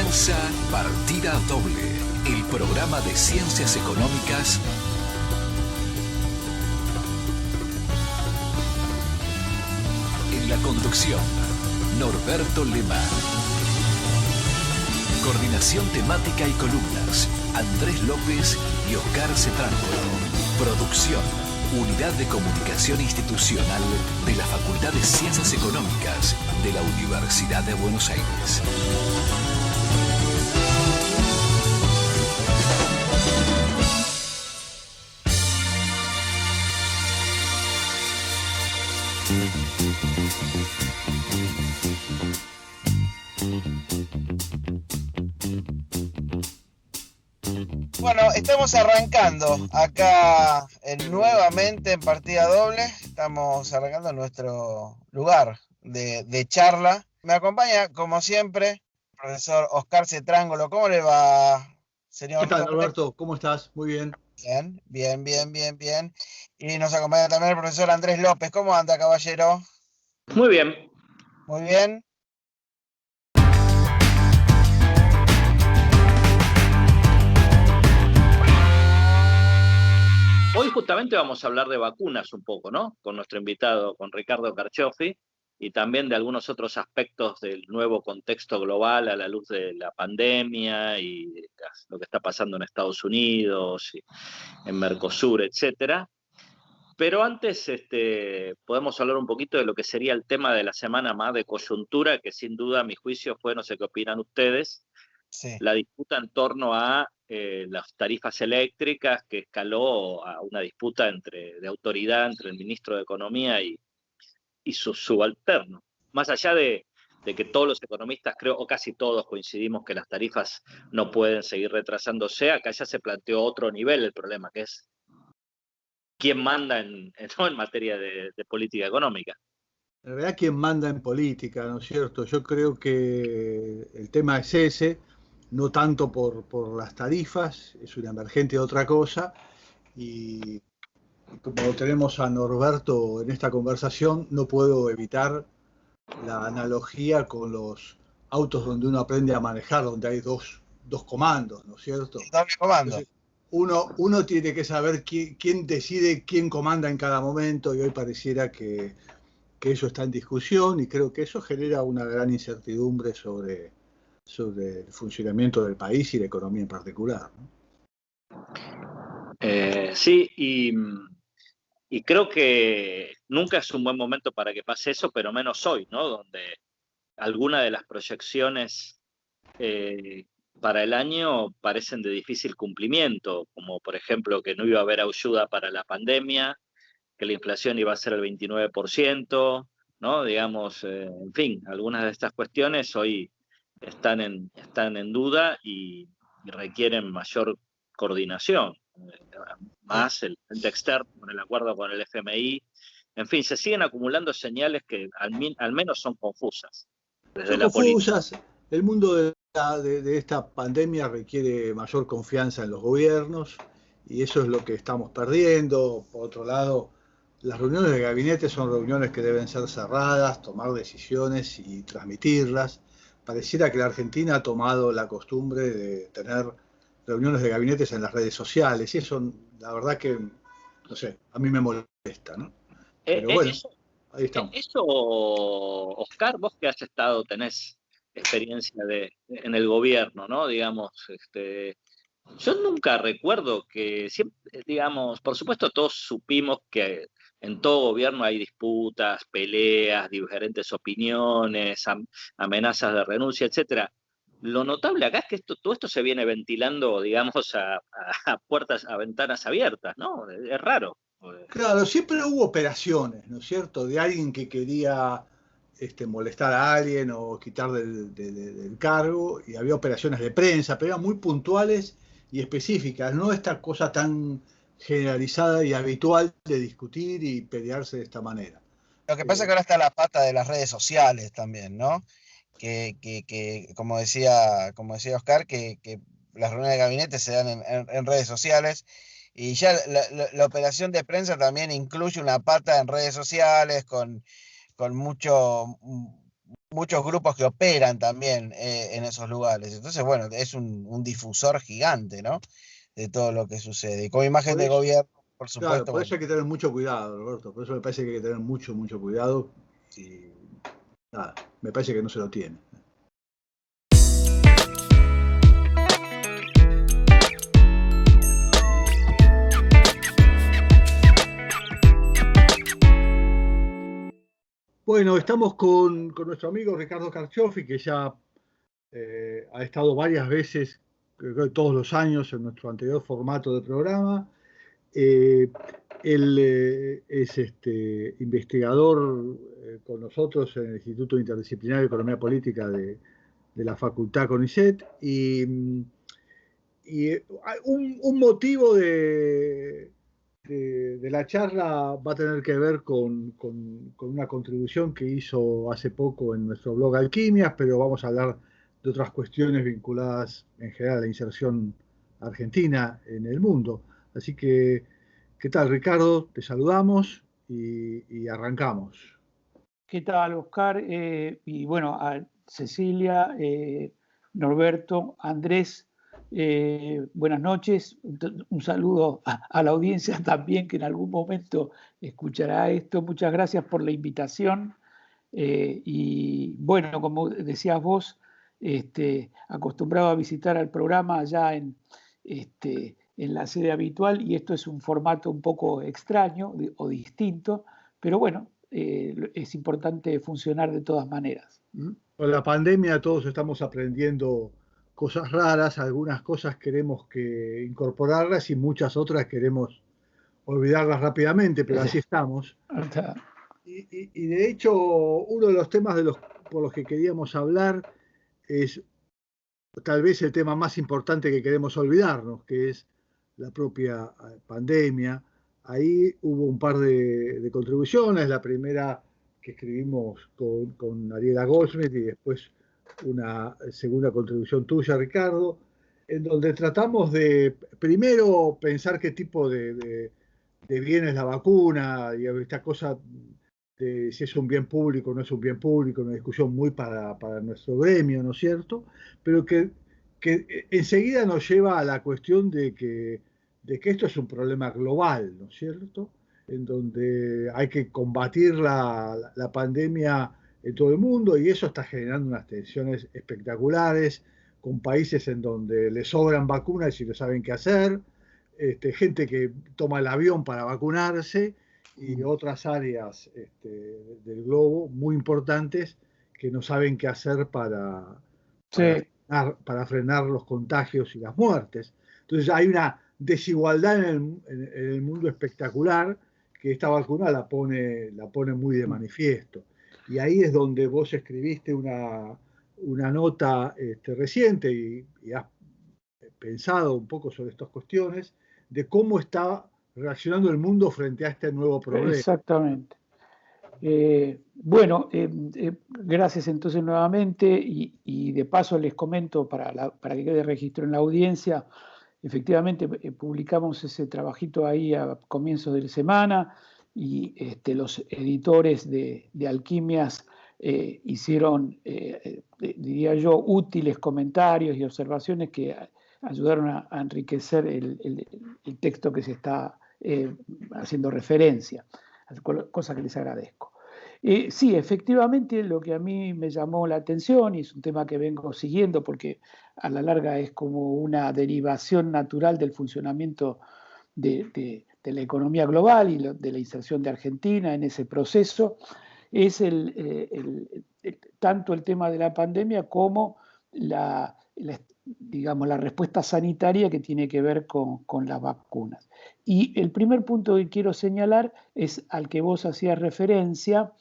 Comienza Partida Doble, el programa de ciencias económicas en la conducción, Norberto Lema. Coordinación temática y columnas, Andrés López y Oscar Cetrángolo. Producción, Unidad de Comunicación Institucional de la Facultad de Ciencias Económicas de la Universidad de Buenos Aires. Bueno, estamos arrancando acá nuevamente en Partida Doble. Estamos arrancando en nuestro lugar de charla. Me acompaña, como siempre, el profesor Oscar Cetrángolo. ¿Cómo le va, señor? ¿Qué tal, Norberto? ¿Cómo estás? Muy bien. Bien. Y nos acompaña también el profesor Andrés López. ¿Cómo anda, caballero? Muy bien. Muy bien. Hoy justamente vamos a hablar de vacunas un poco, ¿no? Con nuestro invitado, con Ricardo Carchiofi, y también de algunos otros aspectos del nuevo contexto global a la luz de la pandemia y lo que está pasando en Estados Unidos, y en Mercosur, etcétera. Pero antes podemos hablar un poquito de lo que sería el tema de la semana más de coyuntura, que sin duda a mi juicio fue, no sé qué opinan ustedes, Sí. la disputa en torno a las tarifas eléctricas, que escaló a una disputa de autoridad entre el ministro de Economía y su subalterno. Más allá de que todos los economistas, creo, o casi todos coincidimos que las tarifas no pueden seguir retrasándose, acá ya se planteó otro nivel el problema, que es quién manda en materia de política económica. En realidad, ¿quién manda en política, no es cierto? Yo creo que el tema es ese, no tanto por las tarifas, es una emergente de otra cosa, y como tenemos a Norberto en esta conversación, no puedo evitar la analogía con los autos donde uno aprende a manejar, donde hay dos comandos, ¿no es cierto? Doble comando. Entonces, uno tiene que saber quién decide, quién comanda en cada momento, y hoy pareciera que eso está en discusión, y creo que eso genera una gran incertidumbre sobre el funcionamiento del país y la economía en particular, ¿no? Sí, y creo que nunca es un buen momento para que pase eso, pero menos hoy, ¿no? Donde algunas de las proyecciones para el año parecen de difícil cumplimiento, como por ejemplo que no iba a haber ayuda para la pandemia, que la inflación iba a ser el 29%, ¿no? Digamos, en fin, algunas de estas cuestiones hoy están en duda y requieren mayor coordinación, más el ente externo con el acuerdo con el FMI. En fin, se siguen acumulando señales que al menos son confusas. Son confusas. El mundo de esta pandemia requiere mayor confianza en los gobiernos, y eso es lo que estamos perdiendo. Por otro lado, las reuniones de gabinete son reuniones que deben ser cerradas, tomar decisiones y transmitirlas. Pareciera que la Argentina ha tomado la costumbre de tener reuniones de gabinetes en las redes sociales, y eso, la verdad que, no sé, a mí me molesta, ¿no? Pero bueno, ahí estamos. Eso, Oscar, vos que has tenés experiencia en el gobierno, ¿no? Digamos, yo nunca recuerdo que siempre, digamos, por supuesto todos supimos que en todo gobierno hay disputas, peleas, diferentes opiniones, amenazas de renuncia, etcétera. Lo notable acá es que todo esto se viene ventilando, digamos, a ventanas abiertas, ¿no? Es raro. Claro, siempre hubo operaciones, ¿no es cierto?, de alguien que quería molestar a alguien o quitar del cargo, y había operaciones de prensa, pero eran muy puntuales y específicas, no esta cosa tan generalizada y habitual de discutir y pelearse de esta manera. Lo que pasa es que ahora está la pata de las redes sociales también, ¿no? Que como decía Oscar, que las reuniones de gabinete se dan en redes sociales, y ya la operación de prensa también incluye una pata en redes sociales con mucho muchos grupos que operan también en esos lugares. Entonces, bueno, es un difusor gigante, ¿no? De todo lo que sucede. Y como imagen Por de eso, gobierno, por claro, supuesto, por bueno. eso hay que tener mucho cuidado, Roberto. Por eso me parece que hay que tener mucho, mucho cuidado. Y nada, me parece que no se lo tiene. Bueno, estamos con nuestro amigo Ricardo Carchiofi, que ya ha estado varias veces, creo que todos los años, en nuestro anterior formato de programa. Eh, Él es investigador con nosotros en el Instituto Interdisciplinario de Economía Política de la Facultad CONICET. Y un motivo de la charla va a tener que ver con una contribución que hizo hace poco en nuestro blog Alquimias, pero vamos a hablar de otras cuestiones vinculadas en general a la inserción argentina en el mundo. Así que, ¿qué tal, Ricardo? Te saludamos y arrancamos. ¿Qué tal, Oscar? Y bueno, a Cecilia, Norberto, Andrés, buenas noches. Un saludo a la audiencia también que en algún momento escuchará esto. Muchas gracias por la invitación. Y bueno, como decías vos, acostumbrado a visitar al programa allá en la sede habitual, y esto es un formato un poco extraño o distinto, pero bueno, es importante funcionar de todas maneras. Con la pandemia todos estamos aprendiendo cosas raras, algunas cosas queremos que incorporarlas y muchas otras queremos olvidarlas rápidamente, pero así estamos. Y de hecho, uno de los temas por los que queríamos hablar es tal vez el tema más importante que queremos olvidarnos, que es la propia pandemia. Ahí hubo un par de contribuciones, la primera que escribimos con Ariela Goldsmith y después una segunda contribución tuya, Ricardo, en donde tratamos de primero pensar qué tipo de bien es la vacuna y esta cosa de si es un bien público o no es un bien público, una discusión muy para nuestro gremio, ¿no es cierto? Pero que enseguida nos lleva a la cuestión de que esto es un problema global, ¿no es cierto? En donde hay que combatir la pandemia en todo el mundo y eso está generando unas tensiones espectaculares con países en donde les sobran vacunas y no saben qué hacer, gente que toma el avión para vacunarse y otras áreas del globo muy importantes que no saben qué hacer para frenar los contagios y las muertes. Entonces hay una desigualdad en el mundo espectacular que esta vacuna la pone muy de manifiesto. Y ahí es donde vos escribiste una nota reciente y has pensado un poco sobre estas cuestiones, de cómo está reaccionando el mundo frente a este nuevo problema. Exactamente. Bueno, gracias entonces nuevamente y de paso les comento para que quede registro en la audiencia, efectivamente publicamos ese trabajito ahí a comienzos de la semana y los editores de Alquimias hicieron, diría yo, útiles comentarios y observaciones que ayudaron a enriquecer el texto que se está haciendo referencia, cosa que les agradezco. Sí, efectivamente lo que a mí me llamó la atención, y es un tema que vengo siguiendo porque a la larga es como una derivación natural del funcionamiento de la economía global y de la inserción de Argentina en ese proceso, es tanto el tema de la pandemia como digamos, la respuesta sanitaria que tiene que ver con las vacunas. Y el primer punto que quiero señalar es al que vos hacías referencia,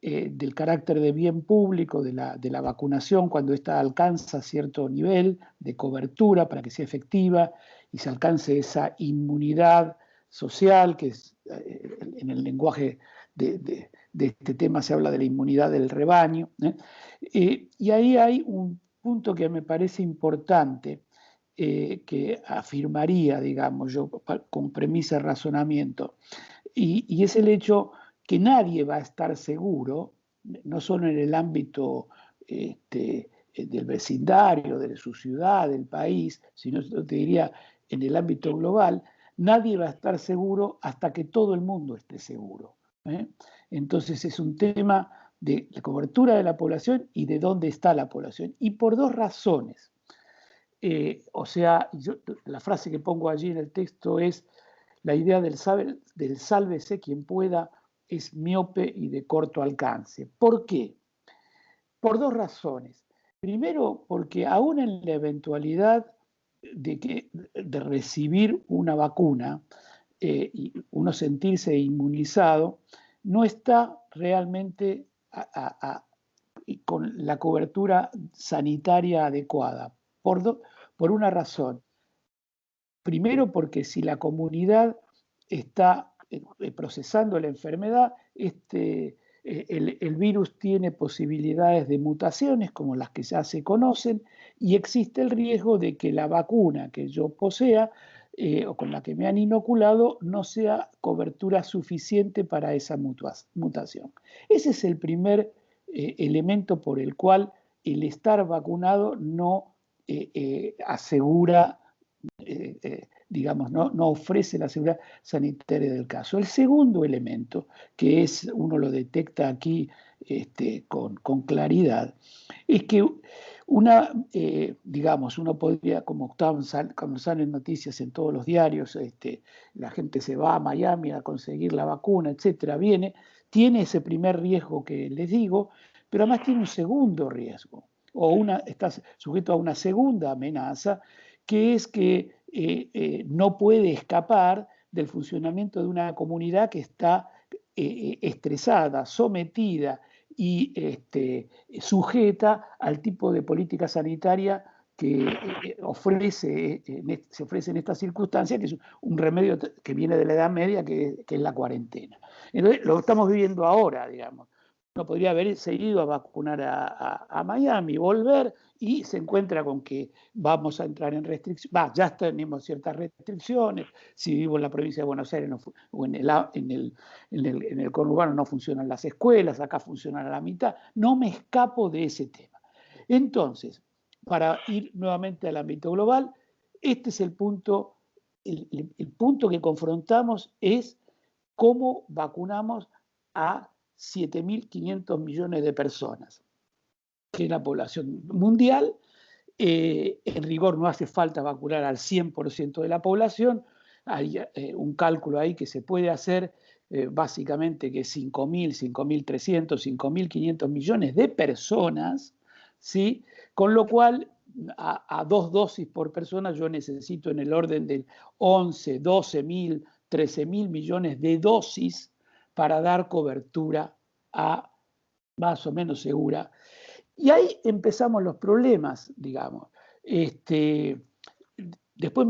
del carácter de bien público de la vacunación cuando ésta alcanza cierto nivel de cobertura para que sea efectiva y se alcance esa inmunidad social, que es, en el lenguaje de este tema se habla de la inmunidad del rebaño. Y ahí hay un punto que me parece importante, que afirmaría, digamos, yo con premisa de razonamiento, y es el hecho que nadie va a estar seguro no solo en el ámbito del vecindario, de su ciudad, del país, sino te diría en el ámbito global, nadie va a estar seguro hasta que todo el mundo esté seguro. Entonces es un tema de la cobertura de la población y de dónde está la población. Y por dos razones. La frase que pongo allí en el texto es: la idea del sálvese quien pueda es miope y de corto alcance. ¿Por qué? Por dos razones. Primero, porque aún en la eventualidad de recibir una vacuna y uno sentirse inmunizado, no está realmente con la cobertura sanitaria adecuada. Por una razón. Primero, porque si la comunidad está procesando la enfermedad, el virus tiene posibilidades de mutaciones como las que ya se conocen, y existe el riesgo de que la vacuna que yo posea o con la que me han inoculado no sea cobertura suficiente para esa mutación. Ese es el primer elemento por el cual el estar vacunado no asegura, digamos, no ofrece la seguridad sanitaria del caso. El segundo elemento, que uno lo detecta aquí con claridad, es que uno podría, como salen noticias en todos los diarios, la gente se va a Miami a conseguir la vacuna, etcétera, tiene ese primer riesgo que les digo, pero además tiene un segundo riesgo, está sujeto a una segunda amenaza, que es que no puede escapar del funcionamiento de una comunidad que está estresada, sometida y sujeta al tipo de política sanitaria que se ofrece en estas circunstancias, que es un remedio que viene de la Edad Media, que es la cuarentena. Entonces, lo estamos viviendo ahora, digamos. Uno podría haberse ido a vacunar a Miami, volver, y se encuentra con que vamos a entrar en restricciones. Ya tenemos ciertas restricciones. Si vivo en la provincia de Buenos Aires o en el conurbano no funcionan las escuelas, acá funcionan a la mitad. No me escapo de ese tema. Entonces, para ir nuevamente al ámbito global, este es el punto. El punto que confrontamos es cómo vacunamos a 7.500 millones de personas, que es la población mundial. En rigor no hace falta vacunar al 100% de la población. Hay un cálculo ahí que se puede hacer, básicamente, que 5.000, 5.300, 5.500 millones de personas, ¿sí? Con lo cual, a 2 dosis por persona, yo necesito en el orden de 11, 12.000, 13.000 millones de dosis para dar cobertura a más o menos segura. Y ahí empezamos los problemas, digamos. Después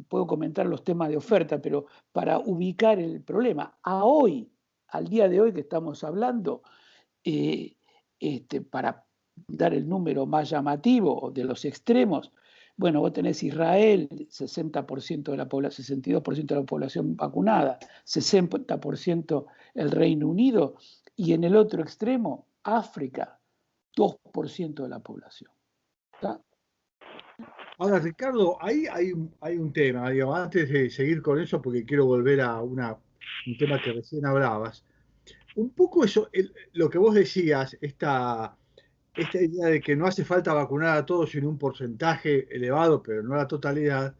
puedo comentar los temas de oferta, pero para ubicar el problema, al día de hoy que estamos hablando, para dar el número más llamativo de los extremos, bueno, vos tenés Israel, 60% de la población, 62% de la población vacunada, 60% el Reino Unido, y en el otro extremo, África, 2% de la población. ¿Está? Ahora, Ricardo, ahí hay un tema, digamos, antes de seguir con eso, porque quiero volver a un tema que recién hablabas. Un poco eso, lo que vos decías, esta idea de que no hace falta vacunar a todos sino un porcentaje elevado, pero no la totalidad,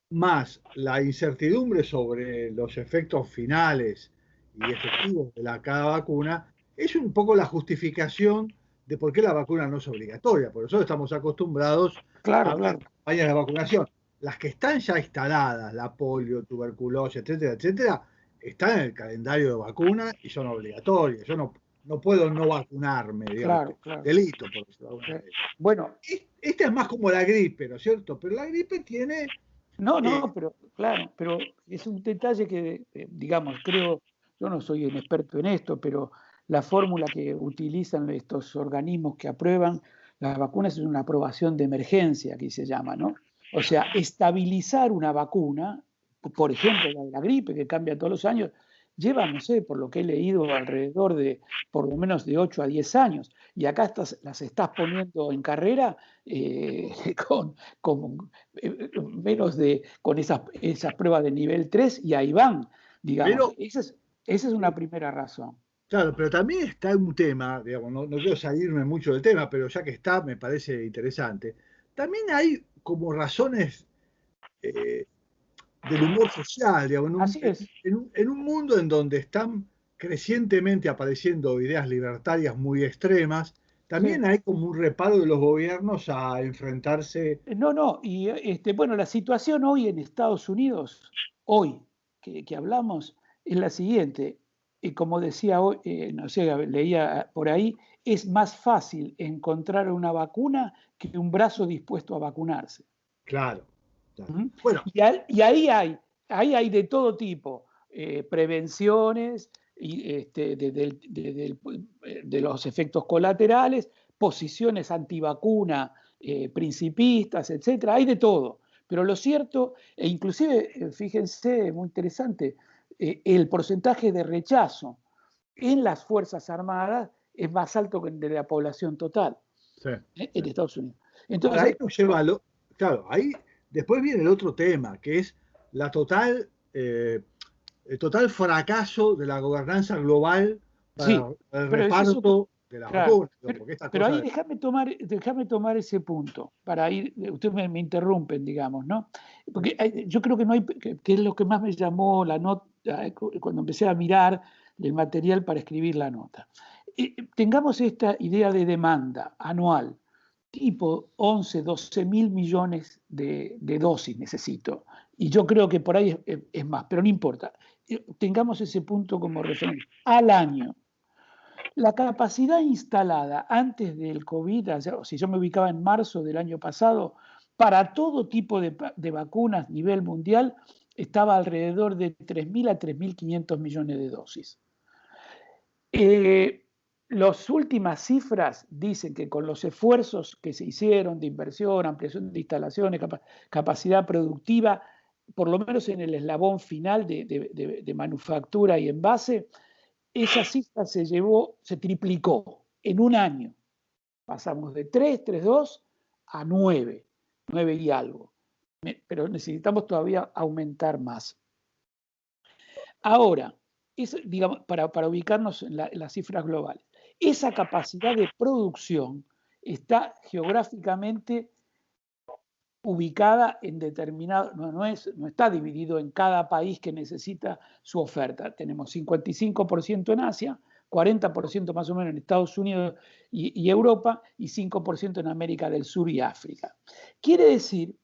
más la incertidumbre sobre los efectos finales y efectivos de cada vacuna, es un poco la justificación de por qué la vacuna no es obligatoria. Por eso estamos acostumbrados a campañas de vacunación. Las que están ya instaladas, la polio, tuberculosis, etcétera, etcétera, están en el calendario de vacuna y son obligatorias. Yo no puedo no vacunarme, digamos. Delito, por decirlo de alguna manera. Bueno, esta es más como la gripe, ¿no es cierto? Pero la gripe tiene... pero es un detalle que, digamos, creo, yo no soy un experto en esto, pero la fórmula que utilizan estos organismos que aprueban las vacunas es una aprobación de emergencia, que se llama, ¿no? O sea, estabilizar una vacuna, por ejemplo, la de la gripe, que cambia todos los años, llevan, no sé, por lo que he leído, alrededor de por lo menos de 8 a 10 años. Y acá las estás poniendo en carrera con menos con esas pruebas de nivel 3 y ahí van, digamos. Pero, Esa es una primera razón. claro, pero también está un tema, digamos, no quiero salirme mucho del tema, pero ya que está, me parece interesante. También hay como razones del humor social, digamos, Así es. en un mundo en donde están crecientemente apareciendo ideas libertarias muy extremas, también Sí. hay como un reparo de los gobiernos a enfrentarse. No, y bueno, la situación hoy en Estados Unidos, hoy que hablamos, es la siguiente. Como decía hoy, no sé, leía por ahí, es más fácil encontrar una vacuna que un brazo dispuesto a vacunarse. Claro, claro. ¿Mm? Bueno, Y ahí hay de todo tipo, prevenciones de los efectos colaterales, posiciones antivacuna, principistas, etcétera, hay de todo. Pero lo cierto, e inclusive, fíjense, muy interesante, el porcentaje de rechazo en las Fuerzas Armadas es más alto que el de la población total sí, sí. en Estados Unidos. Ahora ahí Entonces, nos lleva claro, ahí después viene el otro tema, que es el total fracaso de la gobernanza global para sí, el pero ese es reparto de la claro, vacuna, porque esta pero cosa ahí déjame tomar ese punto, para ir, ustedes me interrumpen, digamos, ¿no? Porque yo creo que no hay, que es lo que más me llamó la nota, cuando empecé a mirar el material para escribir la nota. Tengamos esta idea de demanda anual, tipo 11, 12 mil millones de dosis necesito, y yo creo que por ahí es más, pero no importa. Tengamos ese punto como referencia, al año. La capacidad instalada antes del COVID, si yo me ubicaba en marzo del año pasado, para todo tipo de vacunas a nivel mundial, estaba alrededor de 3.000 a 3.500 millones de dosis. Las últimas cifras dicen que con los esfuerzos que se hicieron de inversión, ampliación de instalaciones, capacidad productiva, por lo menos en el eslabón final de manufactura y envase, esa cifra se triplicó en un año. Pasamos de 3,2 a 9 y algo. Pero necesitamos todavía aumentar más. Ahora, digamos, para ubicarnos en las cifras globales, esa capacidad de producción está geográficamente ubicada en determinado, no está dividido en cada país que necesita su oferta. Tenemos 55% en Asia, 40% más o menos en Estados Unidos y Europa, y 5% en América del Sur y África. Quiere decir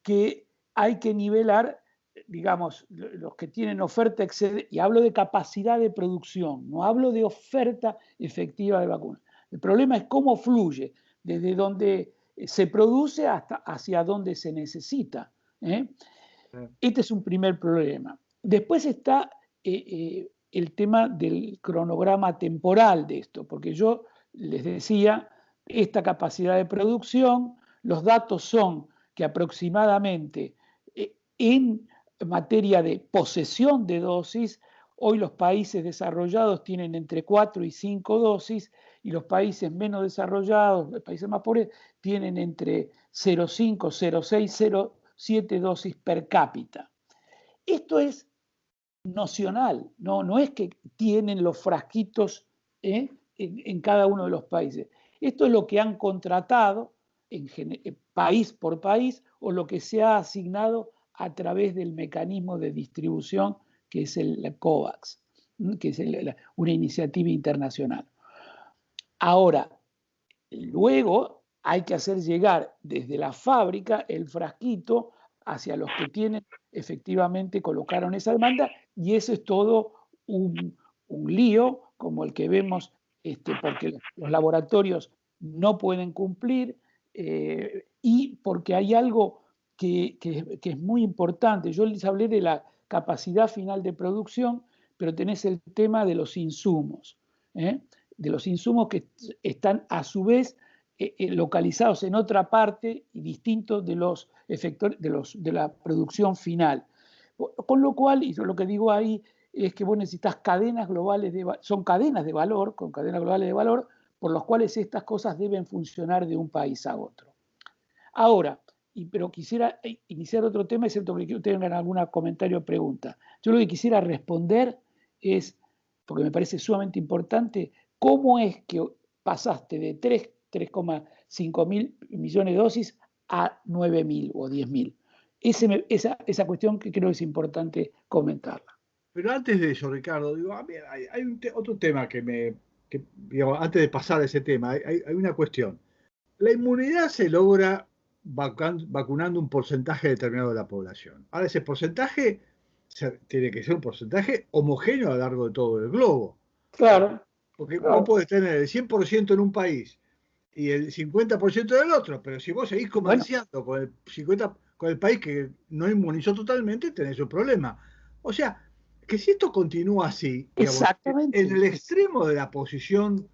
que hay que nivelar, digamos, los que tienen oferta excedente, y hablo de capacidad de producción, no hablo de oferta efectiva de vacunas. El problema es cómo fluye, desde donde se produce hasta hacia donde se necesita. Este es un primer problema. Después está el tema del cronograma temporal de esto, porque yo les decía, esta capacidad de producción, los datos son que aproximadamente en materia de posesión de dosis, hoy los países desarrollados tienen entre 4 y 5 dosis, y los países menos desarrollados, los países más pobres, tienen entre 0,5, 0,6, 0,7 dosis per cápita. Esto es nocional, no es que tienen los frasquitos en cada uno de los países. Esto es lo que han contratado país por país, o lo que se ha asignado a través del mecanismo de distribución que es el COVAX, que es una iniciativa internacional. Ahora, luego hay que hacer llegar desde la fábrica el frasquito hacia los que tienen efectivamente colocaron esa demanda, y eso es todo un lío como el que vemos, porque los laboratorios no pueden cumplir, y porque hay algo que es muy importante. Yo les hablé de la capacidad final de producción, pero tenés el tema de los insumos, de los insumos que están a su vez localizados en otra parte y distintos de los efectores de la producción final. Con lo cual, y yo lo que digo ahí, es que vos necesitas cadenas globales son cadenas de valor, con cadenas globales de valor, por las cuales estas cosas deben funcionar de un país a otro. Ahora, pero quisiera iniciar otro tema, excepto que tengan algún comentario o pregunta. Yo lo que quisiera responder es, porque me parece sumamente importante, cómo es que pasaste de 3,5 mil millones de dosis a 9.000 o 10.000. Esa cuestión que creo que es importante comentarla. Pero antes de eso, Ricardo, digo, hay otro tema digamos, antes de pasar a ese tema, hay una cuestión. La inmunidad se logra vacunando un porcentaje determinado de la población. Ahora, ese porcentaje tiene que ser un porcentaje homogéneo a lo largo de todo el globo. Claro. Porque vos podés tener el 100% en un país y el 50% en el otro, pero si vos seguís comerciando con el 50% con el país que no inmunizó totalmente, tenés un problema. O sea, que si esto continúa así, digamos, en el extremo de la posición,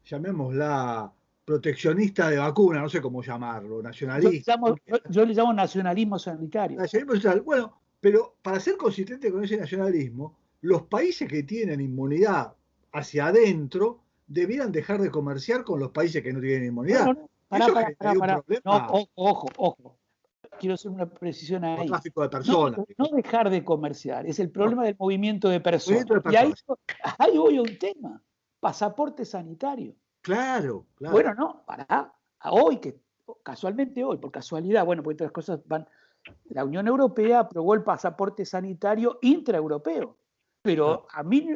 llamémosla proteccionista de vacuna, no sé cómo llamarlo, nacionalista. Yo le llamo nacionalismo sanitario. Bueno, pero para ser consistente con ese nacionalismo, los países que tienen inmunidad hacia adentro debieran dejar de comerciar con los países que no tienen inmunidad. Ojo. Quiero hacer una precisión ahí. Tráfico de personas. No dejar de comerciar, es el problema del movimiento de personas. Y ahí voy a un tema, pasaporte sanitario. Claro. Bueno, no, hoy, casualmente hoy, por casualidad, bueno, porque otras cosas la Unión Europea aprobó el pasaporte sanitario intraeuropeo, pero a mí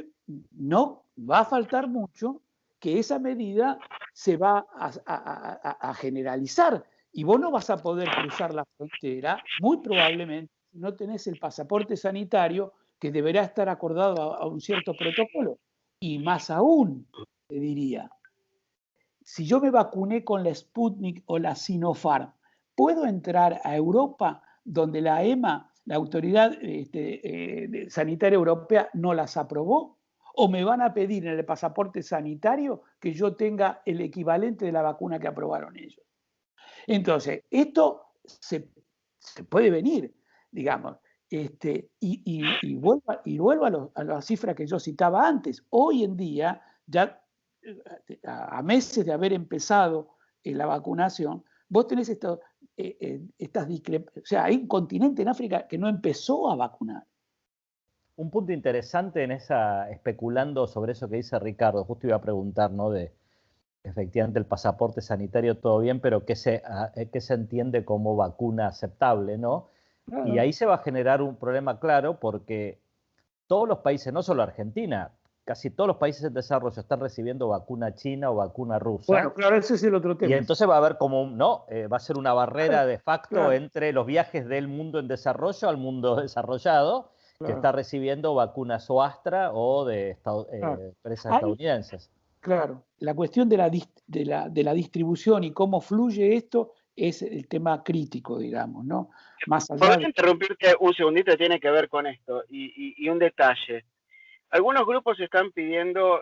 no va a faltar mucho que esa medida se va a generalizar. Y vos no vas a poder cruzar la frontera, muy probablemente, si no tenés el pasaporte sanitario, que deberá estar acordado a un cierto protocolo. Y más aún, te diría, si yo me vacuné con la Sputnik o la Sinopharm, ¿puedo entrar a Europa donde la EMA, la Autoridad Sanitaria Europea, no las aprobó? ¿O me van a pedir en el pasaporte sanitario que yo tenga el equivalente de la vacuna que aprobaron ellos? Entonces, esto se puede venir, digamos, y vuelvo a la cifra que yo citaba antes. Hoy en día, ya a meses de haber empezado la vacunación, vos tenés estas discrepancias. O sea, hay un continente en África que no empezó a vacunar. Un punto interesante especulando sobre eso que dice Ricardo, justo iba a preguntar, ¿no? Efectivamente el pasaporte sanitario todo bien, pero ¿qué se entiende como vacuna aceptable, ¿no? Claro. Y ahí se va a generar un problema claro porque todos los países, no solo Argentina, casi todos los países en desarrollo están recibiendo vacuna china o vacuna rusa. Bueno, claro, ese es el otro tema. Y entonces va a haber va a ser una barrera de facto entre los viajes del mundo en desarrollo al mundo desarrollado, que está recibiendo vacunas o Astra o de empresas estadounidenses. Claro, la cuestión de la distribución y cómo fluye esto es el tema crítico, digamos, ¿no? Más allá ¿Podría interrumpirte un segundito? Tiene que ver con esto y un detalle. Algunos grupos están pidiendo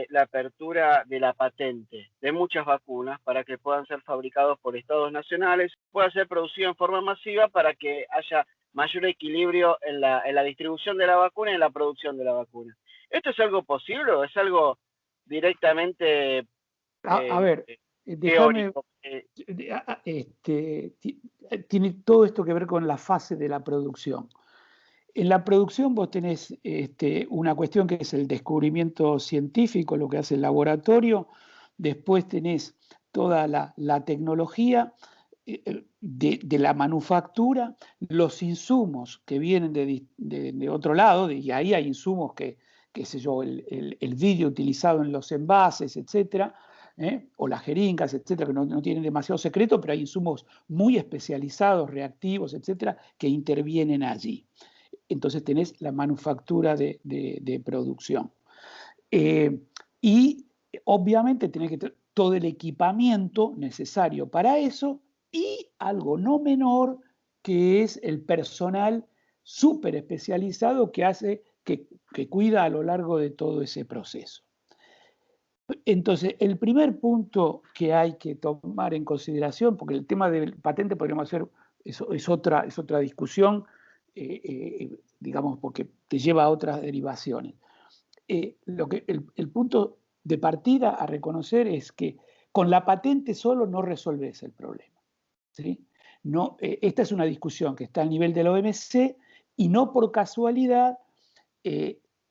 la apertura de la patente de muchas vacunas para que puedan ser fabricados por estados nacionales, pueda ser producido en forma masiva para que haya mayor equilibrio en la distribución de la vacuna y en la producción de la vacuna. ¿Esto es algo posible o es algo directamente a ver, déjame, tiene todo esto que ver con la fase de la producción. En la producción vos tenés una cuestión que es el descubrimiento científico, lo que hace el laboratorio, después tenés toda la tecnología de la manufactura, los insumos que vienen de otro lado, y ahí hay insumos qué sé yo, el vidrio utilizado en los envases, etcétera, o las jeringas, etcétera, que no tienen demasiado secreto, pero hay insumos muy especializados, reactivos, etcétera, que intervienen allí. Entonces tenés la manufactura de producción. Y obviamente tenés que tener todo el equipamiento necesario para eso y algo no menor que es el personal súper especializado que cuida a lo largo de todo ese proceso. Entonces, el primer punto que hay que tomar en consideración, porque el tema del patente podríamos hacer, es otra discusión, digamos, porque te lleva a otras derivaciones. El punto de partida a reconocer es que con la patente solo no resolves el problema, ¿sí? No, esta es una discusión que está a nivel de la OMC y no por casualidad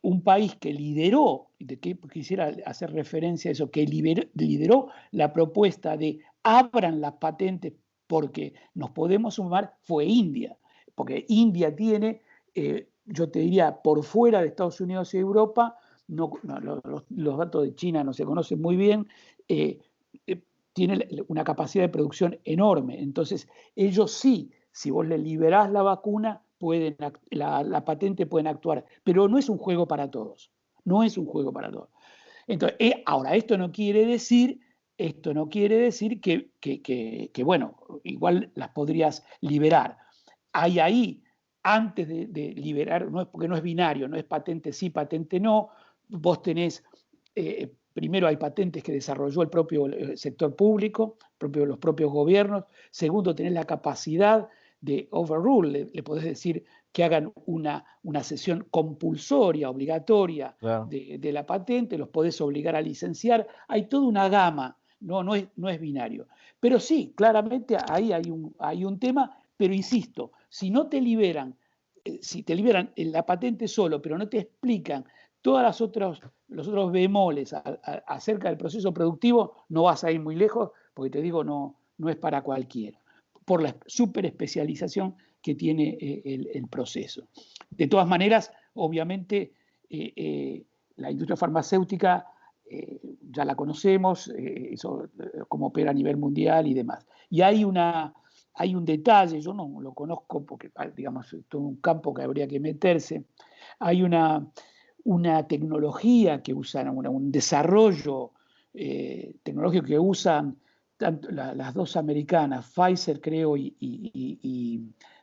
un país que lideró, de que quisiera hacer referencia a eso, que lideró la propuesta de abran las patentes porque nos podemos sumar, fue India. Porque India tiene, yo te diría, por fuera de Estados Unidos y Europa, los datos de China no se conocen muy bien, tiene una capacidad de producción enorme. Entonces, ellos sí, si vos le liberás la vacuna, la patente pueden actuar, pero no es un juego para todos. No es un juego para todos. Entonces, ahora, esto no quiere decir que, bueno, igual las podrías liberar. Hay ahí, antes de liberar, porque no es binario, no es patente sí, patente no, vos tenés, primero hay patentes que desarrolló el propio sector público, los propios gobiernos. Segundo, tenés la capacidad de overrule, le podés decir que hagan una sesión compulsoria, obligatoria, claro, de la patente, los podés obligar a licenciar. Hay toda una gama, no es binario. Pero sí, claramente ahí hay un tema, pero insisto, si no te liberan, si te liberan la patente solo, pero no te explican todos los otros bemoles acerca del proceso productivo, no vas a ir muy lejos, porque te digo, no es para cualquiera, por la superespecialización que tiene el proceso. De todas maneras, obviamente, la industria farmacéutica ya la conocemos, cómo opera a nivel mundial y demás. Y hay un detalle, yo no lo conozco porque, digamos, es todo un campo que habría que meterse. Hay una tecnología que usan, un desarrollo tecnológico que usan tanto las dos americanas, Pfizer creo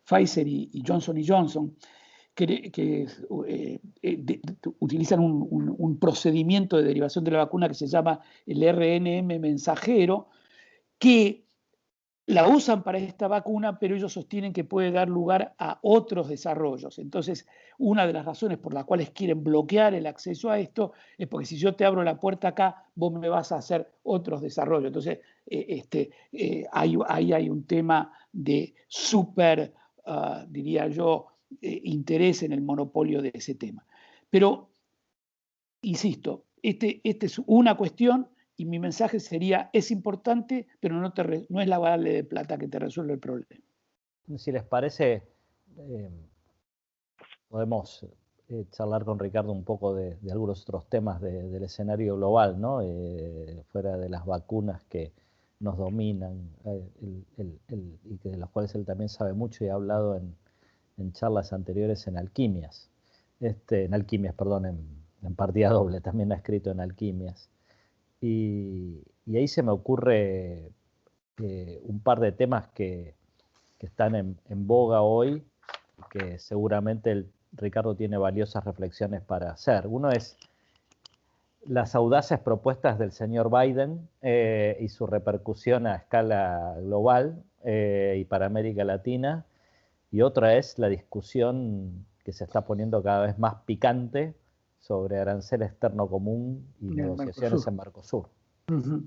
Pfizer y Johnson Johnson, que utilizan un procedimiento de derivación de la vacuna que se llama el RNM mensajero, que la usan para esta vacuna, pero ellos sostienen que puede dar lugar a otros desarrollos. Entonces, una de las razones por las cuales quieren bloquear el acceso a esto es porque si yo te abro la puerta acá, vos me vas a hacer otros desarrollos. Entonces, ahí hay un tema de diría yo, interés en el monopolio de ese tema. Pero, insisto, este es una cuestión. Y mi mensaje sería, es importante, pero no es la bala de plata que te resuelve el problema. Si les parece, podemos charlar con Ricardo un poco de algunos otros temas del escenario global, ¿no? Fuera de las vacunas que nos dominan y de las cuales él también sabe mucho y ha hablado en charlas anteriores en alquimias. En partida doble, también ha escrito en alquimias. Y ahí se me ocurre un par de temas que están en boga hoy y que seguramente Ricardo tiene valiosas reflexiones para hacer. Uno es las audaces propuestas del señor Biden y su repercusión a escala global y para América Latina. Y otra es la discusión que se está poniendo cada vez más picante sobre arancel externo común y negociaciones en Mercosur. Uh-huh.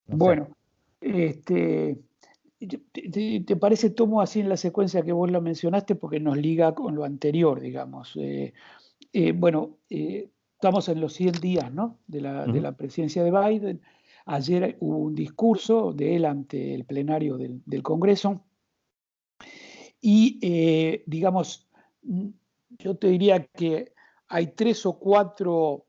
Bueno, ¿te parece, tomo así en la secuencia que vos la mencionaste porque nos liga con lo anterior, digamos? Estamos en los 100 días, ¿no? de la presidencia de Biden. Ayer hubo un discurso de él ante el plenario del Congreso y, digamos, yo te diría que hay 3 o 4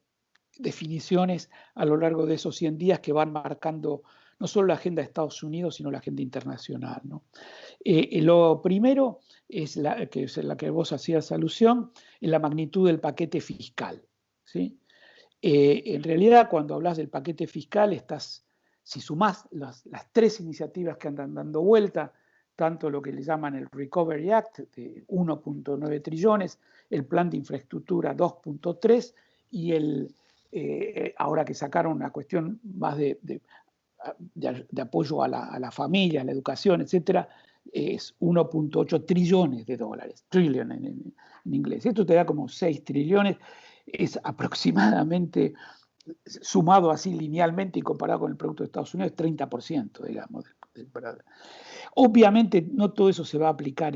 definiciones a lo largo de esos 100 días que van marcando no solo la agenda de Estados Unidos, sino la agenda internacional, ¿no? Lo primero es la que vos hacías alusión, es la magnitud del paquete fiscal, ¿sí? En realidad, cuando hablas del paquete fiscal, si sumás las 3 iniciativas que andan dando vuelta, tanto lo que le llaman el Recovery Act de 1.9 trillones, el plan de infraestructura 2.3 y ahora que sacaron una cuestión más de apoyo a la familia, a la educación, etcétera, es 1.8 trillones de dólares, trillion en inglés. Esto te da como 6 trillones, es aproximadamente, sumado así linealmente y comparado con el Producto de Estados Unidos, 30%, digamos. Obviamente no todo eso se va a aplicar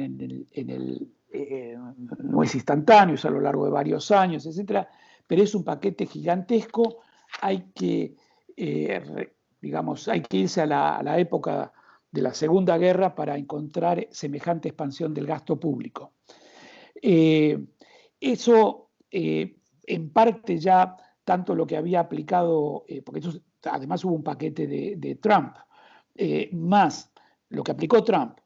no es instantáneo, es a lo largo de varios años, etcétera, pero es un paquete gigantesco. Hay que, hay que irse a la época de la Segunda Guerra para encontrar semejante expansión del gasto público. Eso, en parte ya, tanto lo que había aplicado, porque eso, además hubo un paquete de Trump, más lo que aplicó Trump,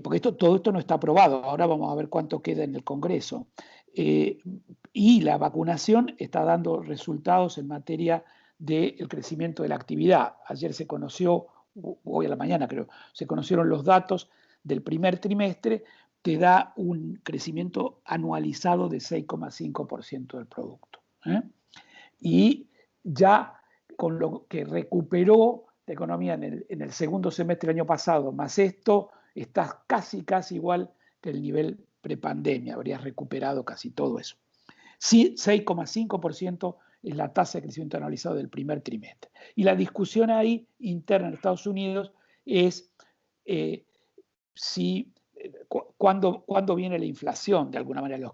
porque todo esto no está aprobado, ahora vamos a ver cuánto queda en el Congreso, y la vacunación está dando resultados en materia del crecimiento de la actividad. Ayer se conoció, hoy a la mañana creo, se conocieron los datos del primer trimestre, que da un crecimiento anualizado de 6,5% del producto. Y ya con lo que recuperó la economía en el segundo semestre del año pasado, más esto, está casi igual que el nivel prepandemia, habrías recuperado casi todo eso. Sí, 6,5% es la tasa de crecimiento anualizado del primer trimestre. Y la discusión ahí interna en Estados Unidos es cuándo viene la inflación, de alguna manera.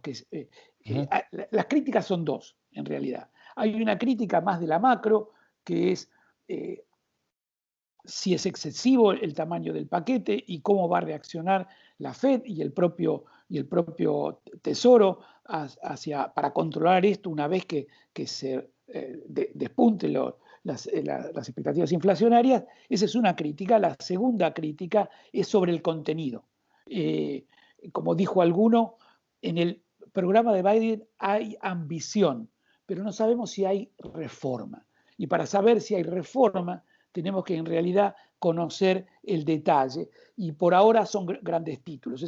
Las críticas son dos, en realidad. Hay una crítica más de la macro, que es si es excesivo el tamaño del paquete y cómo va a reaccionar la Fed y el propio Tesoro para controlar esto una vez que se despunten las expectativas inflacionarias. Esa es una crítica. La segunda crítica es sobre el contenido. Como dijo alguno, en el programa de Biden hay ambición, pero no sabemos si hay reforma. Y para saber si hay reforma, tenemos que en realidad conocer el detalle. Y por ahora son grandes títulos.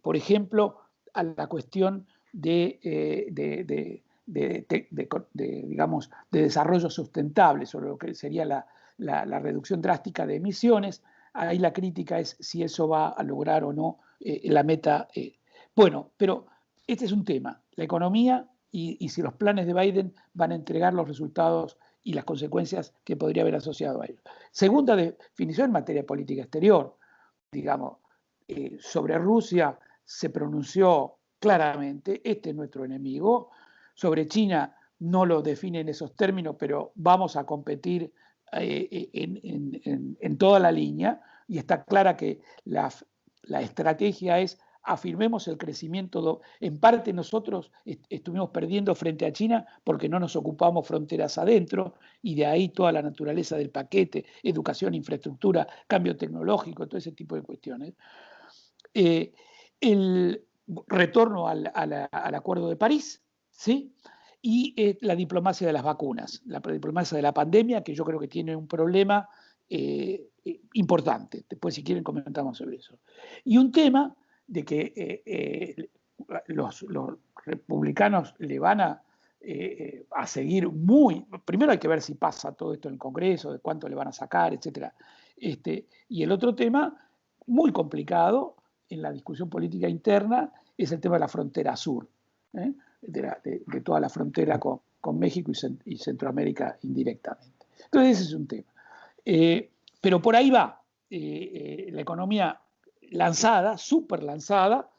Por ejemplo, a la cuestión de desarrollo sustentable, sobre lo que sería la reducción drástica de emisiones. Ahí la crítica es si eso va a lograr o no la meta. Bueno, pero este es un tema, la economía y si los planes de Biden van a entregar los resultados y las consecuencias que podría haber asociado a ello. Segunda definición en materia de política exterior, sobre Rusia se pronunció claramente, este es nuestro enemigo. Sobre China no lo define en esos términos, pero vamos a competir en toda la línea, y está clara que la estrategia es afirmemos el crecimiento. En parte nosotros estuvimos perdiendo frente a China porque no nos ocupamos fronteras adentro, y de ahí toda la naturaleza del paquete, educación, infraestructura, cambio tecnológico, todo ese tipo de cuestiones. El retorno al Acuerdo de París, ¿sí? Y la diplomacia de las vacunas, la diplomacia de la pandemia, que yo creo que tiene un problema importante. Después, si quieren, comentamos sobre eso. Y un tema de que los republicanos le van a seguir primero hay que ver si pasa todo esto en el Congreso, de cuánto le van a sacar, etc. Y el otro tema, muy complicado en la discusión política interna, es el tema de la frontera sur, de toda la frontera con México y Centroamérica indirectamente. Entonces ese es un tema. Pero por ahí va la economía lanzada, súper lanzada,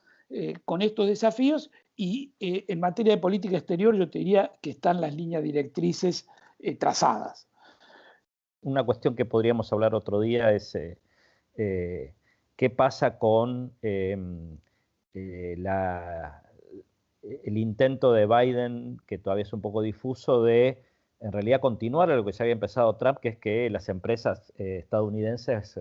con estos desafíos, y en materia de política exterior yo te diría que están las líneas directrices trazadas. Una cuestión que podríamos hablar otro día es qué pasa con el intento de Biden, que todavía es un poco difuso, de en realidad continuar a lo que ya había empezado Trump, que es que las empresas estadounidenses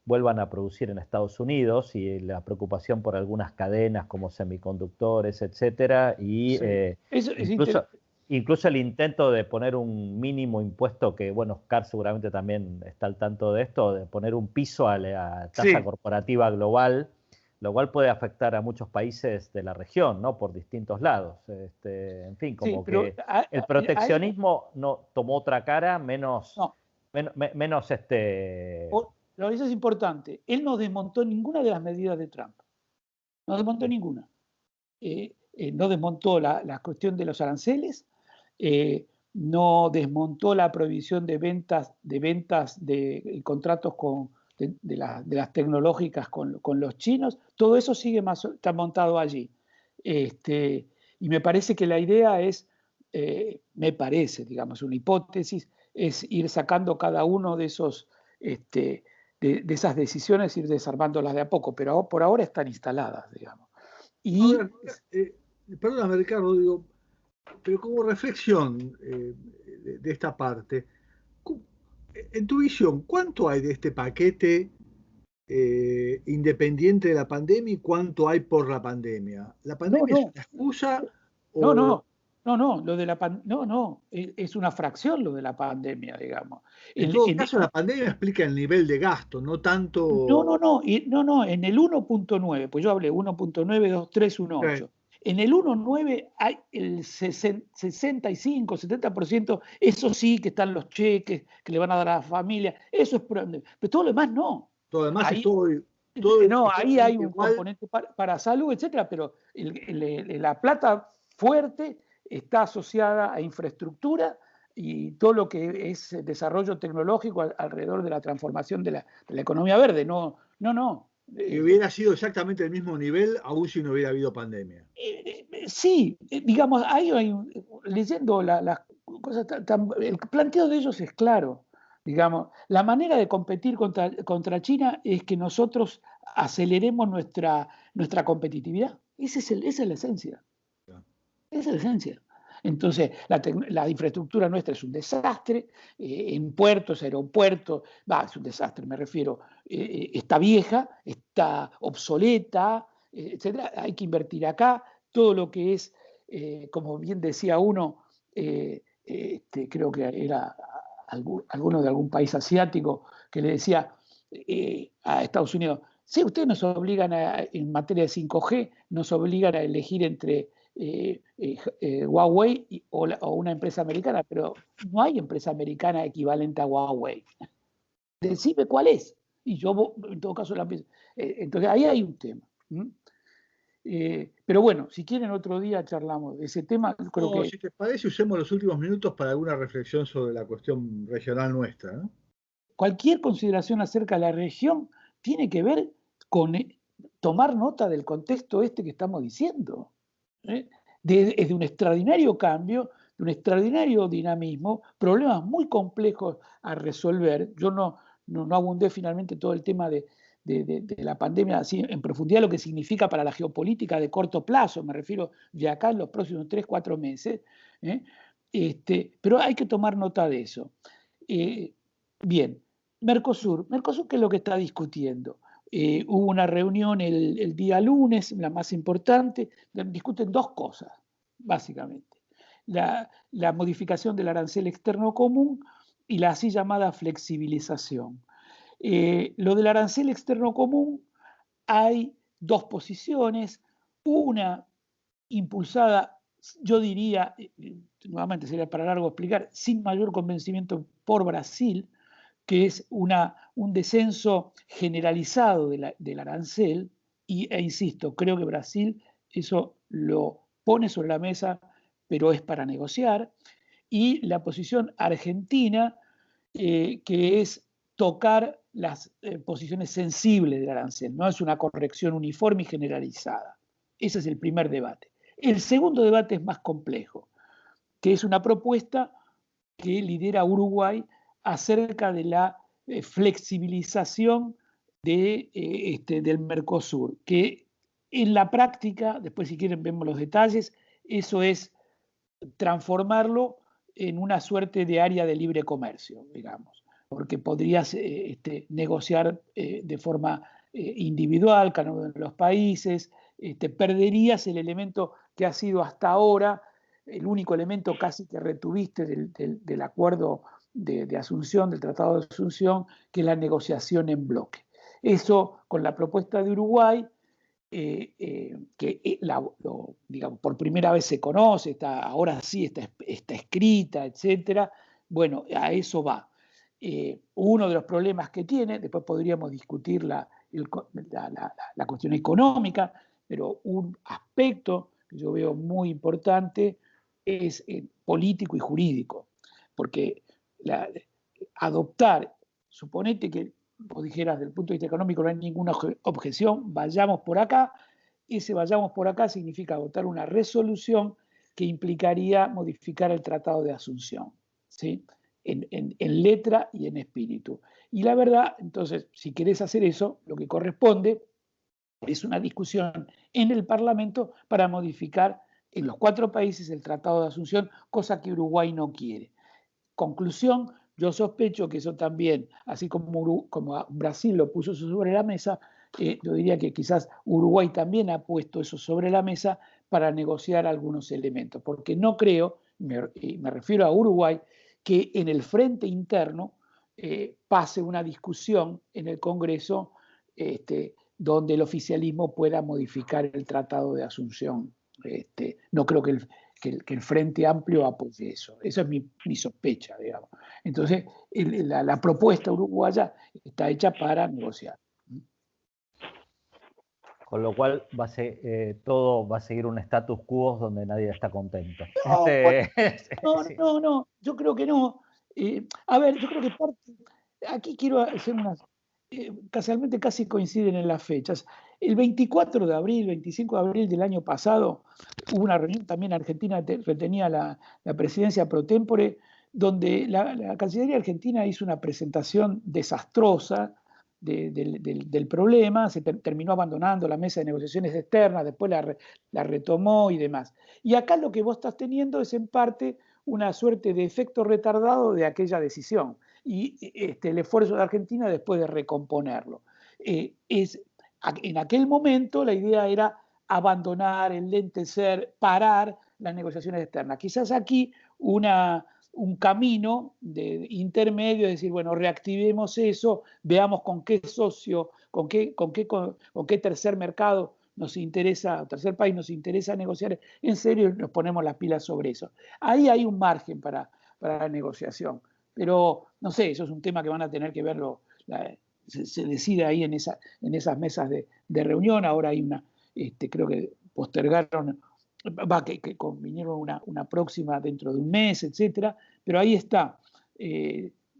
vuelvan a producir en Estados Unidos, y la preocupación por algunas cadenas como semiconductores, etcétera, y sí. Incluso el intento de poner un mínimo impuesto, que bueno, Oscar seguramente también está al tanto de esto, de poner un piso a la tasa corporativa global, lo cual puede afectar a muchos países de la región, ¿no? Por distintos lados. En fin, como que el proteccionismo no tomó otra cara, menos Pero eso es importante. Él no desmontó ninguna de las medidas de Trump. No desmontó ninguna. No desmontó la cuestión de los aranceles, no desmontó la prohibición de ventas de contratos de las tecnológicas con los chinos. Todo eso está montado allí. Y me parece que la idea es, digamos, una hipótesis, es ir sacando cada uno de esos de esas decisiones, ir desarmándolas de a poco, pero por ahora están instaladas, digamos. Y, ahora, perdóname, Ricardo, digo, pero como reflexión de esta parte, en tu visión, ¿cuánto hay de este paquete independiente de la pandemia y cuánto hay por la pandemia? ¿La pandemia es una excusa? No, lo de la es una fracción lo de la pandemia, digamos. En todo caso, la pandemia explica el nivel de gasto, no tanto... No, en el 1.9, pues yo hablé 1.9, 2, 3, 1, 8. En el 1.9 hay el 65, 70%, eso sí que están los cheques que le van a dar a la familia, eso es, pero todo lo demás no. Todo lo demás ahí, es todo no, ahí hay un componente para salud, etcétera, pero la plata fuerte está asociada a infraestructura y todo lo que es desarrollo tecnológico alrededor de la transformación de la economía verde. No. Y hubiera sido exactamente el mismo nivel aún si no hubiera habido pandemia. Sí, digamos, leyendo las cosas, el planteo de ellos es claro. Digamos, la manera de competir contra China es que nosotros aceleremos nuestra competitividad. Esa es la esencia. Esa es la esencia. Entonces, la infraestructura nuestra es un desastre, en puertos, aeropuertos, es un desastre, me refiero, está vieja, está obsoleta, etcétera. Hay que invertir acá. Todo lo que es, como bien decía uno, creo que era alguno de algún país asiático, que le decía a Estados Unidos, sí, ustedes nos obligan en materia de 5G, nos obligan a elegir entre Huawei o una empresa americana, pero no hay empresa americana equivalente a Huawei. Decime cuál es. Y yo, en todo caso, la pienso. Entonces, ahí hay un tema. Pero bueno, si quieren otro día charlamos de ese tema. Si te parece, usemos los últimos minutos para alguna reflexión sobre la cuestión regional nuestra, ¿no? Cualquier consideración acerca de la región tiene que ver con tomar nota del contexto que estamos diciendo. Es de un extraordinario cambio, de un extraordinario dinamismo, problemas muy complejos a resolver. Yo no abundé finalmente todo el tema de la pandemia así en profundidad, lo que significa para la geopolítica de corto plazo, me refiero de acá en los próximos 3-4 meses, pero hay que tomar nota de eso. Bien, Mercosur, ¿qué es lo que está discutiendo? Hubo una reunión el día lunes, la más importante, discuten dos cosas, básicamente. La modificación del arancel externo común y la así llamada flexibilización. Lo del arancel externo común, hay dos posiciones, una impulsada, yo diría, nuevamente sería para largo explicar, sin mayor convencimiento por Brasil, que es un descenso generalizado del arancel, e insisto, creo que Brasil eso lo pone sobre la mesa, pero es para negociar, y la posición argentina, que es tocar las posiciones sensibles del arancel, no es una corrección uniforme y generalizada. Ese es el primer debate. El segundo debate es más complejo, que es una propuesta que lidera Uruguay acerca de la flexibilización del Mercosur, que en la práctica, después si quieren vemos los detalles, eso es transformarlo en una suerte de área de libre comercio, digamos, porque podrías negociar de forma individual cada uno de los países, perderías el elemento que ha sido hasta ahora el único elemento casi que retuviste del acuerdo de Asunción, del Tratado de Asunción, que es la negociación en bloque. Eso, con la propuesta de Uruguay, que digamos, por primera vez se conoce, ahora sí está escrita, etcétera. Bueno, a eso va. uno de los problemas que tiene, después podríamos discutir la cuestión económica, pero un aspecto que yo veo muy importante es político y jurídico, porque adoptar, suponete que vos dijeras desde el punto de vista económico no hay ninguna objeción, vayamos por acá, ese vayamos por acá significa adoptar una resolución que implicaría modificar el Tratado de Asunción, ¿sí? En letra y en espíritu. Y la verdad, entonces, si querés hacer eso, lo que corresponde es una discusión en el Parlamento para modificar en los 4 países el Tratado de Asunción, cosa que Uruguay no quiere. Conclusión, yo sospecho que eso también, así como Brasil lo puso sobre la mesa, yo diría que quizás Uruguay también ha puesto eso sobre la mesa para negociar algunos elementos, porque no creo, me refiero a Uruguay, que en el frente interno pase una discusión en el Congreso donde el oficialismo pueda modificar el Tratado de Asunción. No creo que el Frente Amplio apoye eso. Esa es mi sospecha, digamos. Entonces, la propuesta uruguaya está hecha para negociar. Con lo cual todo va a seguir un status quo donde nadie está contento. No, yo creo que no. A ver, yo creo que aquí quiero hacer unas... casualmente casi coinciden en las fechas. El 24 de abril, 25 de abril del año pasado, hubo una reunión también Argentina, retenía la presidencia pro tempore, donde la Cancillería Argentina hizo una presentación desastrosa del problema, se terminó abandonando la mesa de negociaciones externas, después la retomó y demás. Y acá lo que vos estás teniendo es en parte una suerte de efecto retardado de aquella decisión y el esfuerzo de Argentina después de recomponerlo. En aquel momento la idea era abandonar, enlentecer, parar las negociaciones externas. Quizás aquí un camino intermedio es decir, bueno, reactivemos eso, veamos con qué socio, con qué tercer mercado nos interesa, tercer país nos interesa negociar en serio y nos ponemos las pilas sobre eso. Ahí hay un margen para la negociación. Pero, no sé, eso es un tema que van a tener que verlo, se decide ahí en esas mesas de reunión. Ahora hay creo que postergaron, que vinieron una próxima dentro de un mes, etcétera, pero ahí está.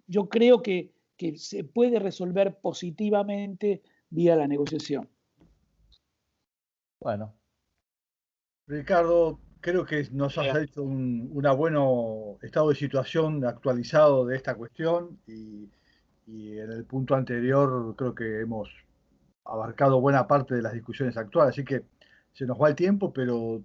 Yo creo que se puede resolver positivamente vía la negociación. Bueno. Ricardo, creo que nos has hecho un buen estado de situación actualizado de esta cuestión y en el punto anterior creo que hemos abarcado buena parte de las discusiones actuales, así que se nos va el tiempo, pero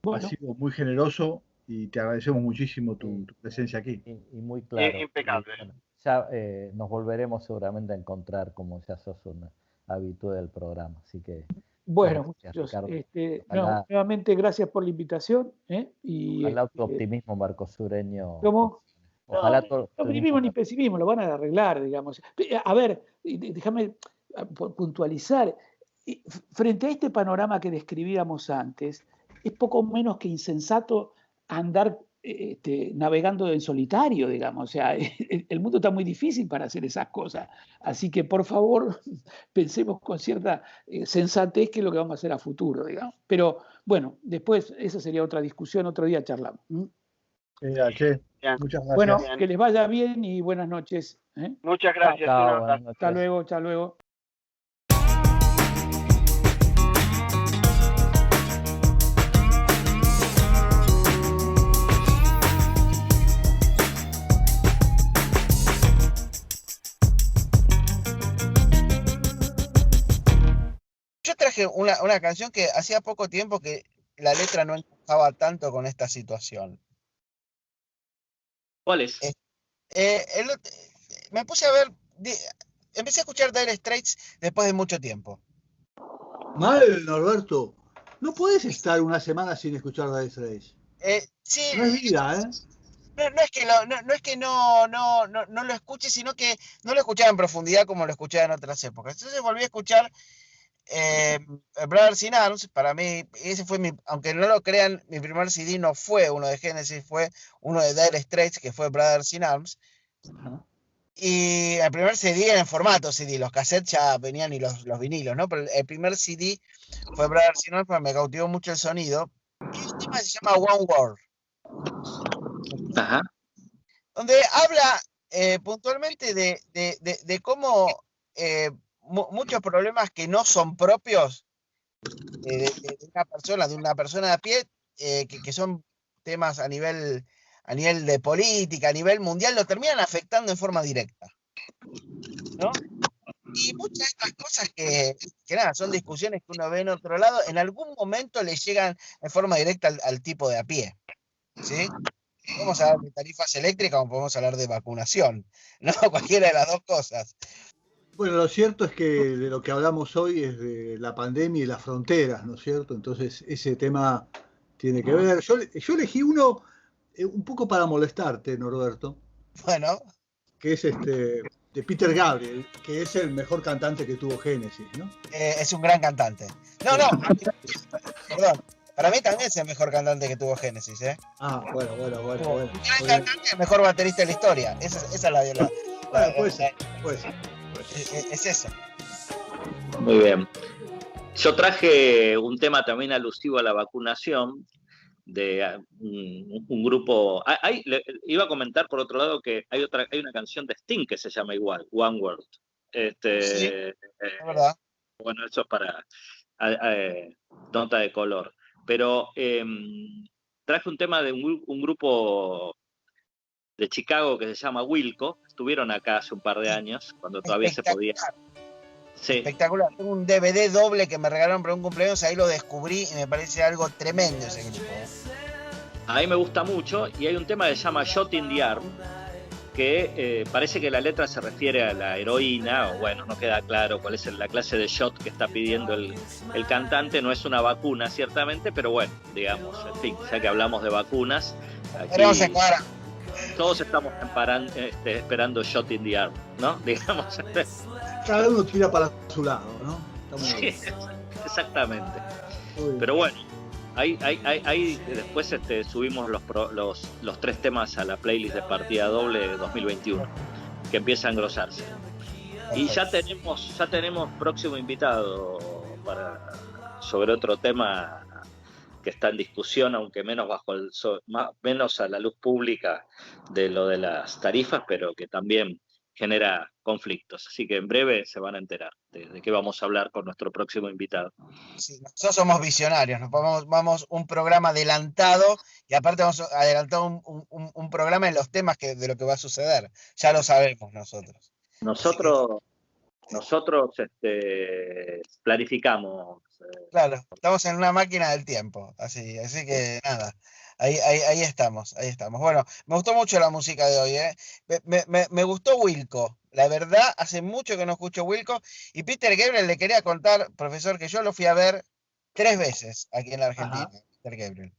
bueno, has sido muy generoso y te agradecemos muchísimo tu presencia aquí. Y muy claro. Impecable. Bueno, ya nos volveremos seguramente a encontrar como ya sos una habitué del programa, así que... Bueno, muchachos, nuevamente gracias por la invitación. Ojalá tu optimismo marcosureño. ¿Cómo? Ojalá no optimismo ni pesimismo, lo van a arreglar, digamos. A ver, déjame puntualizar. Frente a este panorama que describíamos antes, es poco menos que insensato andar navegando en solitario, digamos. O sea, el mundo está muy difícil para hacer esas cosas. Así que, por favor, pensemos con cierta sensatez qué es lo que vamos a hacer a futuro, digamos. Pero, bueno, después esa sería otra discusión, otro día charlamos. Muchas gracias. Bueno, que les vaya bien y buenas noches. Muchas gracias. Hasta luego, hasta luego. Traje una canción que hacía poco tiempo que la letra no encajaba tanto con esta situación. ¿Cuál es? Me puse a ver, empecé a escuchar Dire Straits después de mucho tiempo. Mal, Norberto. No puedes estar una semana sin escuchar Dire Straits. Sí, no es vida, ¿eh? No es que no lo escuche, sino que no lo escuchaba en profundidad como lo escuchaba en otras épocas. Entonces volví a escuchar Brothers in Arms. Para mí, ese fue aunque no lo crean, mi primer CD no fue uno de Genesis, fue uno de Dire Straits, que fue Brothers in Arms. Y el primer CD era en formato CD, los cassettes ya venían y los vinilos, ¿no? Pero el primer CD fue Brothers in Arms, me cautivó mucho el sonido. Y un tema que se llama One World, Ajá. donde habla puntualmente de cómo muchos problemas que no son propios de una persona a pie, que son temas a nivel de política, a nivel mundial, lo terminan afectando en forma directa, ¿no? Y muchas de estas cosas que nada, son discusiones que uno ve en otro lado, en algún momento le llegan en forma directa al tipo de a pie, ¿sí? Podemos hablar de tarifas eléctricas o podemos hablar de vacunación, ¿no? Cualquiera de las dos cosas. Bueno, lo cierto es que de lo que hablamos hoy es de la pandemia y las fronteras, ¿no es cierto? Entonces ese tema tiene que ver. Yo elegí uno un poco para molestarte, Norberto. Bueno. Que es de Peter Gabriel, que es el mejor cantante que tuvo Génesis, ¿no? Es un gran cantante. No, perdón. Para mí también es el mejor cantante que tuvo Génesis, ¿eh? Ah, bueno. Un gran cantante, el mejor baterista de la historia. Esa es la puede ser. Es eso. Muy bien. Yo traje un tema también alusivo a la vacunación de un grupo. Iba a comentar por otro lado que hay una canción de Sting que se llama igual, One World. Sí, es verdad. Bueno, eso es para nota de color. Pero traje un tema de un grupo de Chicago que se llama Wilco. Estuvieron acá hace un par de años, cuando todavía se podía. Sí. Espectacular. Tengo un DVD doble que me regalaron para un cumpleaños, ahí lo descubrí y me parece algo tremendo ese grupo. A mí me gusta mucho, y hay un tema que se llama Shot in the Arm, que parece que la letra se refiere a la heroína, o bueno, no queda claro cuál es la clase de shot que está pidiendo el cantante. No es una vacuna, ciertamente, pero bueno, digamos, en fin, ya que hablamos de vacunas, aquí todos estamos esperando Shot in the Arm, ¿no? Digamos. Cada uno tira para su lado, ¿no? Sí, exactamente. Pero bueno, ahí después subimos los 3 temas a la playlist de Partida Doble de 2021, que empieza a engrosarse. Y ya tenemos próximo invitado sobre otro tema que está en discusión, aunque menos menos a la luz pública de lo de las tarifas, pero que también genera conflictos. Así que en breve se van a enterar de qué vamos a hablar con nuestro próximo invitado. Sí, nosotros somos visionarios, nos vamos un programa adelantado, y aparte vamos a adelantar un programa en los temas de lo que va a suceder. Ya lo sabemos nosotros. Nosotros planificamos. Claro, estamos en una máquina del tiempo, así que nada. Ahí estamos. Bueno, me gustó mucho la música de hoy, ¿eh? Me gustó Wilco. La verdad, hace mucho que no escucho Wilco. Y Peter Gabriel, le quería contar, profesor, que yo lo fui a ver 3 veces aquí en la Argentina. Ajá. Peter Gabriel.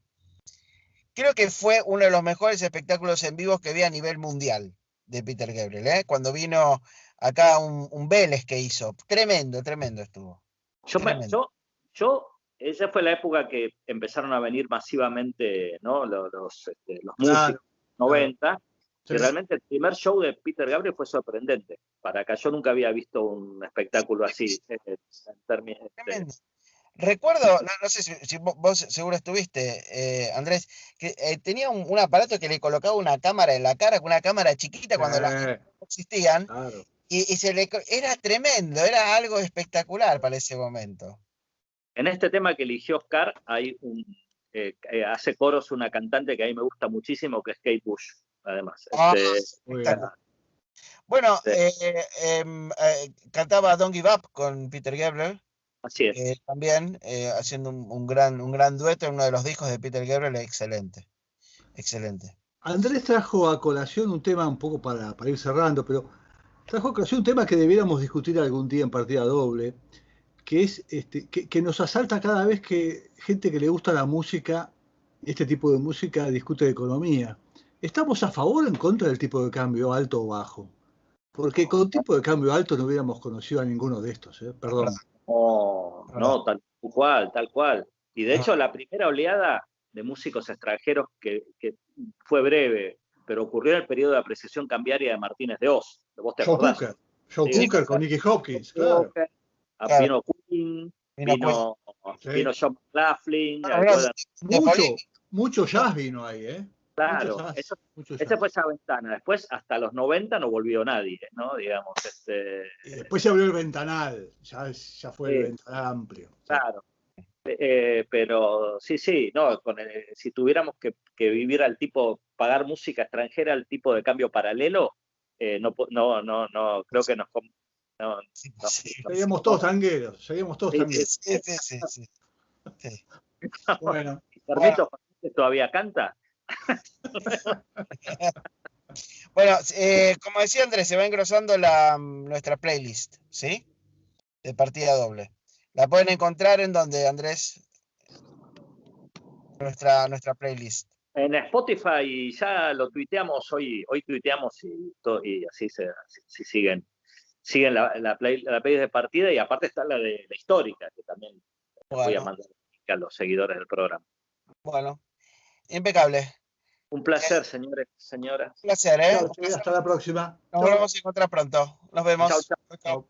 Creo que fue uno de los mejores espectáculos en vivo que vi a nivel mundial de Peter Gabriel, ¿eh? Cuando vino acá un Vélez que hizo. Tremendo estuvo. Esa fue la época que empezaron a venir masivamente, ¿no? los músicos, claro, 90, claro. Sí. Y realmente el primer show de Peter Gabriel fue sorprendente. Para acá yo nunca había visto un espectáculo así. Tremendo. Recuerdo, no sé si vos seguro estuviste, Andrés, que tenía un aparato que le colocaba una cámara en la cara, una cámara chiquita cuando las no existían, claro. y era tremendo, era algo espectacular para ese momento. En este tema que eligió Oscar, hay hace coros una cantante que a mí me gusta muchísimo, que es Kate Bush, además. Bueno, cantaba Don't Give Up con Peter Gabriel. Así es. También haciendo un gran dueto en uno de los discos de Peter Gabriel, excelente. Andrés trajo a colación un tema un poco para ir cerrando, pero trajo a colación un tema que debiéramos discutir algún día en Partida Doble, que es que nos asalta cada vez que gente que le gusta la música, este tipo de música, discute de economía. ¿Estamos a favor o en contra del tipo de cambio alto o bajo? Porque con tipo de cambio alto no hubiéramos conocido a ninguno de estos, perdón. No, tal cual. Y de hecho la primera oleada de músicos extranjeros que fue breve, pero ocurrió en el periodo de apreciación cambiaria de Martínez de Oz, vos te Joe acordás. Cooker. Joe Sí, Cooker con Nicky Hopkins, claro. Claro. Vino Queen, vino John McLaughlin. Mucho jazz vino ahí, ¿eh? Claro, mucho esa jazz. fue esa ventana. Después, hasta los 90 no volvió nadie, ¿no? Digamos, Y después se abrió el ventanal, ya fue el ventanal amplio. Claro. Pero sí, no, si tuviéramos que vivir al tipo, pagar música extranjera al tipo de cambio paralelo, no, creo que Seguimos todos tangueros, Sí. Bueno. ¿Carlitos todavía canta? Bueno, como decía Andrés, se va engrosando nuestra playlist, ¿sí? De partida doble. La pueden encontrar en donde, Andrés, nuestra playlist. En Spotify ya lo tuiteamos, hoy tuiteamos y así siguen la playlist de partida, y aparte está la de la histórica, que también voy a mandar a los seguidores del programa. Bueno, impecable. Un placer, señores, señoras. Un placer, ¿eh? Chao, hasta la próxima. Nos volvemos a encontrar pronto. Nos vemos. Chao.